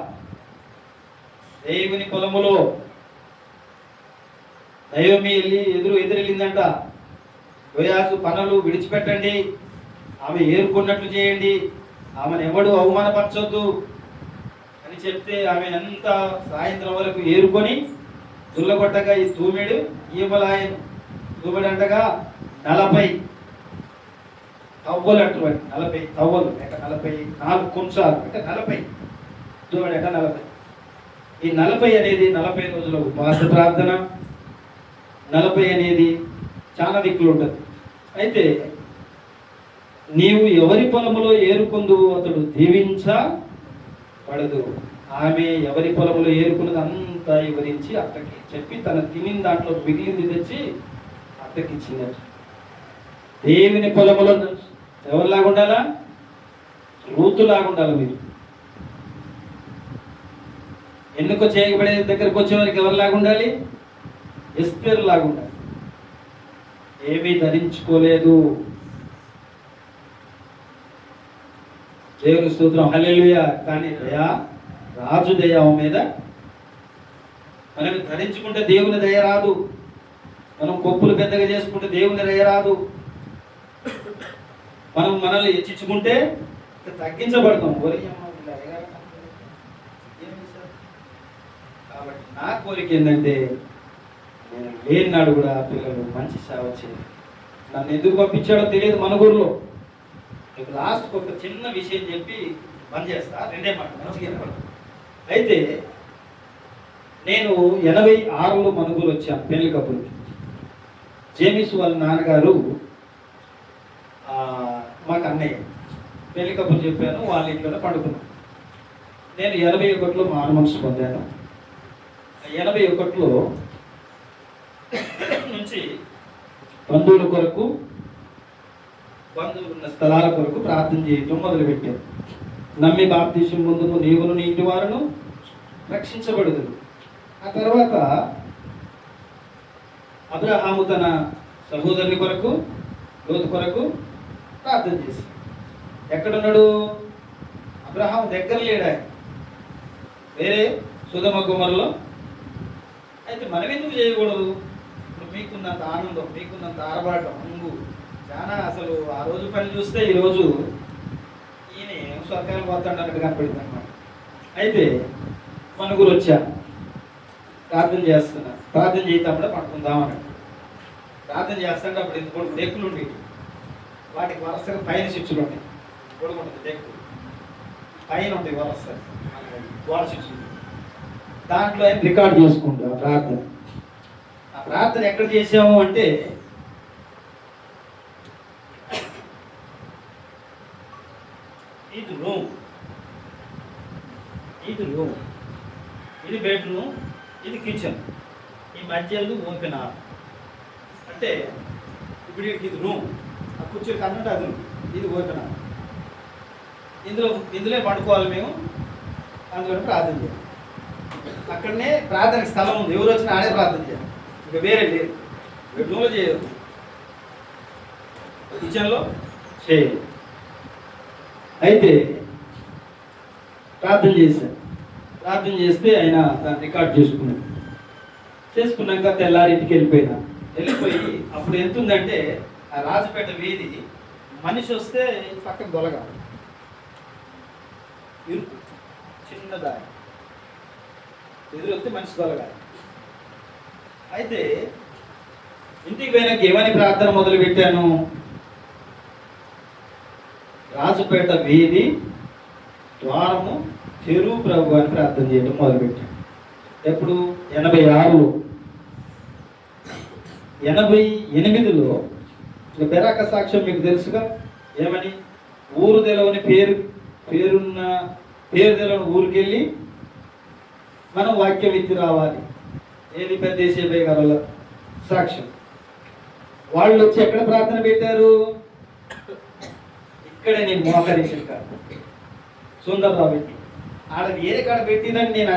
దేవుని పొలములో దైవమి ఎదురెళ్ళిందంట. బోయాజు పనులు విడిచిపెట్టండి, ఆమె ఏరుకున్నట్లు చేయండి, ఆమెను ఎవడు అవమానపరచొద్దు అని చెప్తే ఆమె ఎంత సాయంత్రం వరకు ఏరుకొని దుల్లగొట్టగా ఈ తూమెడు ఈమలాయను. తూమెడు అంటగా 40 తవ్వలు అంటారు, 40 తవ్వలు లేక 44 కుంచాలు అంటే 40 తూమెడు అంటే 40. ఈ 40 అనేది 40 రోజుల ఉపవాస ప్రార్థన. 40 అనేది చాలా దిక్కులు ఉంటుంది. అయితే నీవు ఎవరి పొలములో ఏరుకుందు అతడు దీవించబడదు. ఆమె ఎవరి పొలములో ఏరుకున్నది అంతా వివరించి అత్తకి చెప్పి తన తినిన దాంట్లో మిగిలింది తెచ్చి అత్తకి ఇచ్చిందట. దేవుని పొలములో ఎవరిలాగా ఉండాలా? రూతులాగా ఉండాలి. మీరు ఎన్నుక చేయబడే దగ్గరకు వచ్చే వారికి ఎవరిలాగా ఉండాలి? ఎస్తేరు లాగా ఉండాలి. ఏమీ ధరించుకోలేదు. దేవుని స్తోత్రం, హల్లెలూయా. కానీ దయా, రాజు దయ మీద. మనం ధరించుకుంటే దేవుని దయ రాదు. మనం కొప్పులు పెద్దగా చేసుకుంటే దేవుని దయ రాదు. మనం మనల్ని హెచ్చించుకుంటే తగ్గించబడతాం. కాబట్టి నా కోరిక ఏంటంటే నేను లేని నాడు కూడా పిల్లలు మంచి సేవ చేయాలి. నన్ను ఎందుకు పంపించాడో తెలియదు మన ఊరిలో. మీకు లాస్ట్ ఒక చిన్న విషయం చెప్పి బంద్ చేస్తా, 2 మాట మంచిగా. అయితే నేను 86లో మనుగోలు వచ్చాను పెళ్లి కప్పులకి. జేమిస్ వాళ్ళ నాన్నగారు మాకు అన్నయ్య పెళ్లి కప్పులు చెప్పాను, వాళ్ళ ఇంట్లోనే పండుకున్నాను. నేను 81లో మారు మనసు పొందాను. 81లో నుంచి బంధువుల కొరకు, బంధువులు ఉన్న స్థలాల కొరకు ప్రార్థన చేయటం మొదలుపెట్టాను. నమ్మి బాప్తీసం పొందుకు నీవును నీ ఇంటి వారును రక్షించబడదు. ఆ తర్వాత అబ్రహాము తన సహోదరుని కొరకు, లోతు కొరకు ప్రార్థన చేసి. ఎక్కడున్నాడు? అబ్రహాము దగ్గర లేడు, ఆయన వేరే సొదొమ గొమొర్రాలో. అయితే మనం ఎందుకు చేయకూడదు? ఇప్పుడు మీకున్నంత ఆనందం, మీకున్నంత ఆరబాటం, అంగు చాలా అసలు ఆ రోజు పని చూస్తే ఈరోజు ఈయన స్వర్గానికి పోతాడు అన్నట్టు కనపడింది అనమాట. అయితే మనుగురు వచ్చా, ప్రార్థన చేస్తున్నా, ప్రార్థన చేసేటప్పుడే పట్టుకుందాం అన్నాడు. ప్రార్థన చేస్తుంటే అప్పుడు ఇంత డెక్కులు ఉండేవి, వాటికి వరుసగా పైన స్విచ్లు ఉంటాయి, పొడుగు ఉంటుంది డెక్కు పైన ఉంటాయి వరుస గోడ స్విచ్లు. దాంట్లో ఆయన రికార్డ్ చేసుకుంటా ప్రార్థన. ఆ ప్రార్థన ఎక్కడ చేసాము అంటే ఇది రూమ్, ఇది బెడ్రూమ్, ఇది కిచెన్, ఈ మధ్యలో ఓపెన్ హాల్. అంటే ఇప్పుడు ఇది రూమ్, ఆ కూర్చొని కన్నట్టు అది రూమ్, ఇది ఓపెన్ హాల్. ఇందులో పడుకోవాలి మేము, అందులో ప్రార్థన చేయాలి. అక్కడనే ప్రార్థనకి స్థలం ఉంది, ఎవరు వచ్చినా ఆడే ప్రార్థన చేయాలి, ఇంకా వేరే లేదు. బెడ్రూమ్లో చేయదు, కిచెన్లో చేయదు. అయితే ప్రార్థన చేశాను. ప్రార్థన చేస్తే ఆయన దాన్ని రికార్డ్ చేసుకున్నాక తెల్లారింటికి వెళ్ళిపోయి అప్పుడు ఎంత ఉందంటే ఆ రాజపేట వీధి, మనిషి వస్తే పక్కన దొలగా ఇరుకు, చిన్న దారి ఎదురొస్తే మనిషి దొలగా. అయితే ఇంటికి పోయినాక ఏమని ప్రార్థన మొదలు పెట్టాను, రాజపేట వీధి ద్వారము చెరువు ప్రభు అని ప్రార్థన చేయడం మొదలుపెట్టాను. ఎప్పుడు 86లో 88లో బెరాక సాక్ష్యం మీకు తెలుసుగా, ఏమని ఊరు తెలవని పేరు తెలవని ఊరికి వెళ్ళి మనం వాక్యం ఎత్తి రావాలి. ఏది పెద్ద దేశీయ గారు సాక్ష్యం. వాళ్ళు వచ్చి ఎక్కడ ప్రార్థన పెట్టారు, ఇక్కడే నేను మోకరించిన కాదు సుందర్రావు పెట్టి ఆడ వేరే కాడ పెట్టిందని నేను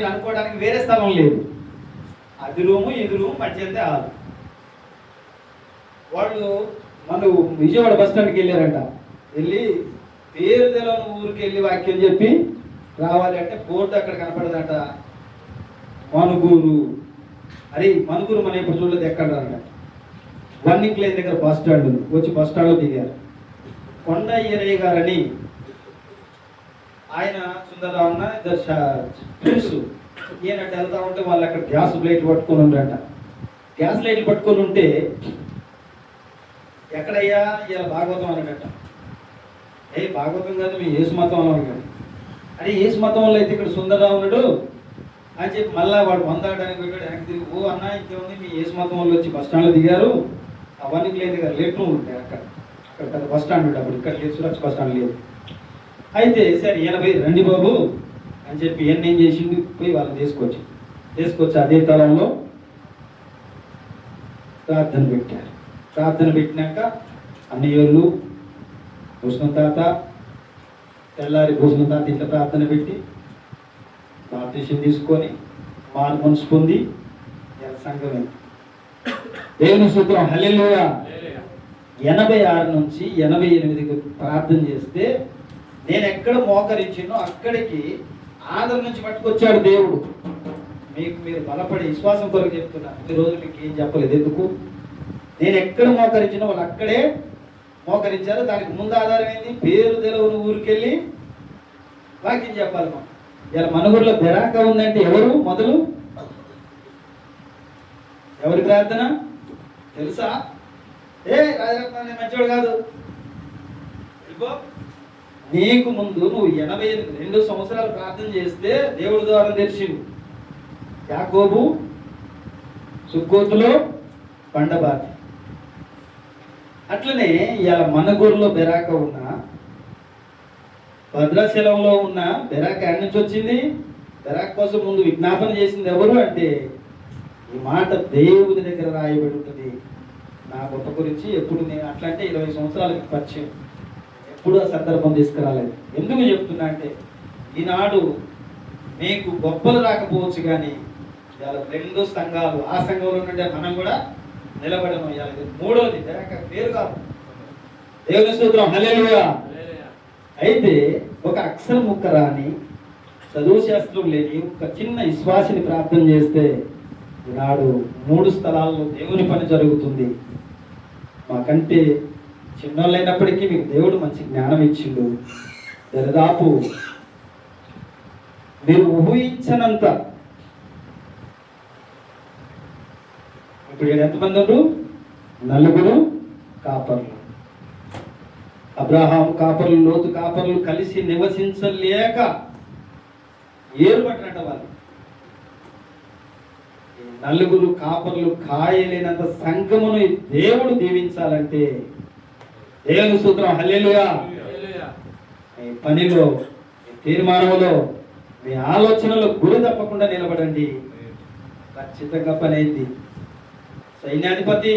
అనుకోవడానికి వేరే స్థలం లేదు. అది రూము, ఇది రూము, మధ్య అంతే హాలు. వాళ్ళు మన విజయవాడ బస్ స్టాండ్కి వెళ్ళారంట. వెళ్ళి పేరు తెలవని ఊరికి వెళ్ళి వాక్యం చెప్పి రావాలి అంటే బోర్డు అక్కడ కనపడదంట, మనుగూరు. అరే మనుగూరు మనం ఇప్పుడు చూడలేదు, ఎక్కడ రాదంట. వన్నింగ్ లైన్ దగ్గర బస్ స్టాండ్ వచ్చి బస్ స్టాండ్లో దిగారు. కొండ ఈరయ్య గారని ఆయన సుందరరావు అన్న ఇద్దరు ఫ్రెండ్స్. ఈయనట్టు వెళ్తా ఉంటే వాళ్ళు అక్కడ గ్యాస్ లైట్లు పట్టుకొని ఉండంట. గ్యాస్ లైట్లు పట్టుకొని ఉంటే ఎక్కడయ్యా ఇలా భాగవతం అన్నట. భాగవతం కాదు, మీ యేసు మతం అన్నాను కానీ. అరే యేసు మతం వల్ల అయితే ఇక్కడ సుందరరావు ఉన్నాడు అని చెప్పి మళ్ళీ వాడు వందాడడానికి పెట్టాడు. వెనక్కి తిరిగి ఓ అన్న ఇంకేముంది, మీ యేసు మతం వాళ్ళు వచ్చి బస్ స్టాండ్లో దిగారు. అవన్నీ లేదు కదా, లేట్ రూమ్ ఉంటాయి అక్కడ పెద్ద బస్ స్టాండ్ ఉండే అప్పుడు. ఇక్కడ లేదు, సురక్ష బస్ స్టాండ్ లేదు. అయితే సరే 80 రండి బాబు అని చెప్పి ఏం చేసింది, పోయి వాళ్ళని తీసుకొచ్చి అదే తలంలో ప్రార్థన పెట్టారు. ప్రార్థన పెట్టినాక అన్నయ్యోళ్ళు భూషణ తాత, తెల్లారి భూషణ తాత ఇట్లా ప్రార్థన పెట్టి బాప్టిజం తీసుకొని మారు మనసు పొంది సంఘమే దేవుని సూత్రం హల్లెలూయా. 86 నుంచి 88కి ప్రార్థన చేస్తే నేను ఎక్కడ మోకరించినో అక్కడికి ఆంధ్ర నుంచి పట్టుకొచ్చాడు దేవుడు. మీరు బలపడి విశ్వాసం కొరకు చెప్తున్నా. ఈరోజు మీకు ఏం చెప్పలేదు, ఎందుకు నేను ఎక్కడ మోకరించినో వాళ్ళు అక్కడే మోకరించారు. దానికి ముందు ఆధారం ఏంది, పేరు తెలవని ఊరికెళ్ళి వాక్యం చెప్పాలి. మనం ఇలా మనుగురులో బెరాక ఉందంటే ఎవరు మొదలు, ఎవరి ప్రార్థన తెలుసా? రాజరత్న మంచివాడు కాదు, నీకు ముందు నువ్వు 82 సంవత్సరాలు ప్రార్థన చేస్తే దేవుడి ద్వారా తెరిచిండు. యాకోబు సుక్కోతులో పండబాతి. అట్లనే ఇలా మనుగూరులో బెరాక ఉన్న, భద్రాచలంలో ఉన్న బెరాక ఎక్కడి నుంచి వచ్చింది? బెరాక కోసం ముందు విజ్ఞాపన చేసింది ఎవరు అంటే, ఈ మాట దేవుడి దగ్గర రాయబడి ఉంటుంది. నా గొప్ప గురించి ఎప్పుడు నేను అట్లా అంటే 20 సంవత్సరాలకి పరిచయం, ఎప్పుడు ఆ సందర్భం తీసుకురాలేదు. ఎందుకు చెప్తున్నా అంటే, ఈనాడు మీకు గొప్పలు రాకపోవచ్చు కానీ ఇలా 2 సంఘాలు, ఆ సంఘంలో నుండి మనం కూడా నిలబడము. మూడోది పేరు కాదు, దేవుని స్తోత్రం హల్లెలూయా. అయితే ఒక అక్షరం ముక్క రాని, చదువు శాస్త్రం లేని ఒక చిన్న విశ్వాసిని ప్రార్థన చేస్తే ఈనాడు 3 స్థలాల్లో దేవుని పని జరుగుతుంది. మాకంటే చిన్నోళ్ళైనప్పటికీ మీకు దేవుడు మంచి జ్ఞానం ఇచ్చిండు. దరిదాపు మీరు ఊహించనంత. ఇప్పుడు ఇక్కడ ఎంతమంది ఉన్నారు? 4 కాపర్లు. అబ్రహాం కాపర్లు, లోతు కాపర్లు కలిసి నివసించలేక ఏరుపట్టినట్ట వాళ్ళు. 4 కాపర్లు కాయలేనంత సంఘమును దేవుడు దీవించాలంటే దేవుని సూత్రం హల్లెలూయా. మీ పనిలో, మీ తీర్మానంలో, మీ ఆలోచనలో గురి తప్పకుండా నిలబడండి. ఖచ్చితంగా పని అయింది. సైన్యాధిపతి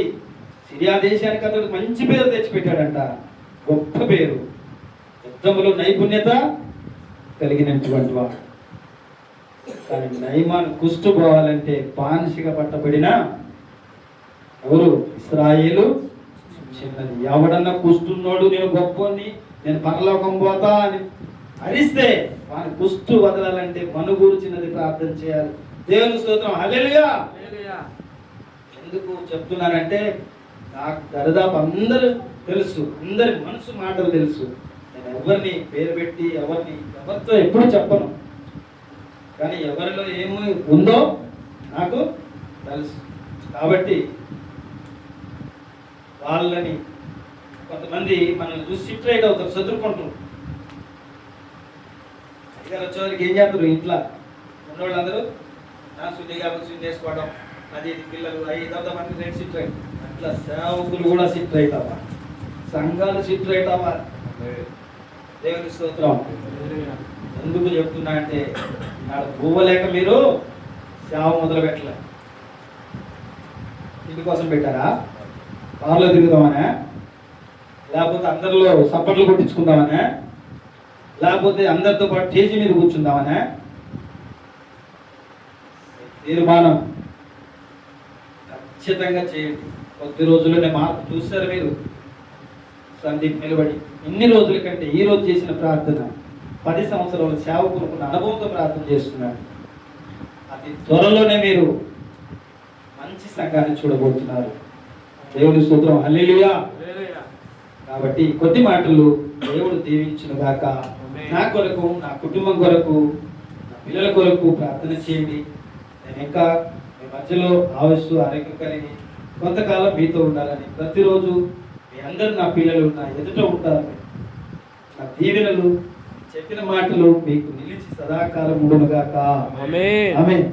సిరియా దేశానికి అతడు మంచి పేరు తెచ్చిపెట్టాడంట, గొప్ప పేరు, యుద్ధములో నైపుణ్యత కలిగినటువంటి వాడు. కానీ నయమాను కుష్టు పోవాలంటే బానిసగా పట్టబడిన ఎవరు? ఇశ్రాయేలు చిన్నది. ఎవడన్నా కుష్టున్నోడు నేను గొప్పని, నేను పరలోకం పోతా అని అరిస్తే వాని కుష్టు వదలాలంటే మనుగూరు చిన్నది ప్రార్థన చేయాలి. దేవుని స్తోత్రం హల్లెలూయా. ఎందుకు చెప్తున్నానంటే నాకు దరిదాపు అందరూ తెలుసు, అందరి మనసు మాటలు తెలుసు. నేను ఎవరిని పేరు పెట్టి ఎవరితో ఎప్పుడు చెప్పను, కానీ ఎవరిలో ఏమి ఉందో నాకు తెలుసు. కాబట్టి వాళ్ళని కొంతమంది మనల్ని చూసి సిట్రైట్ అవుతారు, చదువుకుంటారు. ఇక్కడ వచ్చేవారికి ఏం చేస్తారు? ఇంట్లో ఉన్నవాళ్ళందరూ నా శుద్ధి కాబట్టి శుద్ధి చేసుకోవడం, అది పిల్లలు 5 మంది సిట్ రైట్. అట్లా సేవకులు కూడా సిట్ రైట్ అవ్వాలి, సంఘాలు సిట్ రైట్ అవ్వాలి. దేవుని స్తోత్రం. ఎందుకు చెప్తున్నా అంటే నాడు పోవలేక మీరు సేవ మొదలు పెట్టలే. ఇంటి కోసం పెట్టారా? కారులో తిరుగుదామనే, లేకపోతే అందరిలో సప్పట్లు కొట్టించుకుందామనే, లేకపోతే అందరితో పాటు స్టేజీ మీద కూర్చుందామనే? తీర్మానం ఖచ్చితంగా చేయండి. కొద్ది రోజుల్లోనే మార్పు చూస్తారు మీరు. సందీప్ నిలబడి ఇన్ని రోజుల కంటే ఈ రోజు చేసిన ప్రార్థన 10 సంవత్సరాల సేవకులకు అనుభవంతో ప్రార్థన చేస్తున్నాడు. అతి త్వరలోనే మీరు మంచి సంఘాన్ని చూడబోతున్నారు. దేవుని స్తోత్రం హల్లెలూయా. కాబట్టి కొద్ది మాటలు దేవుడు దీవించును గాక. నా కొరకు, నా కుటుంబం కొరకు, నా పిల్లల కొరకు ప్రార్థన చేయండి. నేను ఇంకా మీ మధ్యలో ఆరోగ్యం కలిగి కొంతకాలం మీతో ఉండాలని, ప్రతిరోజు మీ అందరూ నా పిల్లలు నా ఎదుట ఉంటారు. నా దీవెనలు, చెప్పిన మాటలు మీకు నిలిచి సదాకాలం ఉండునుగాక. ఆమేన్.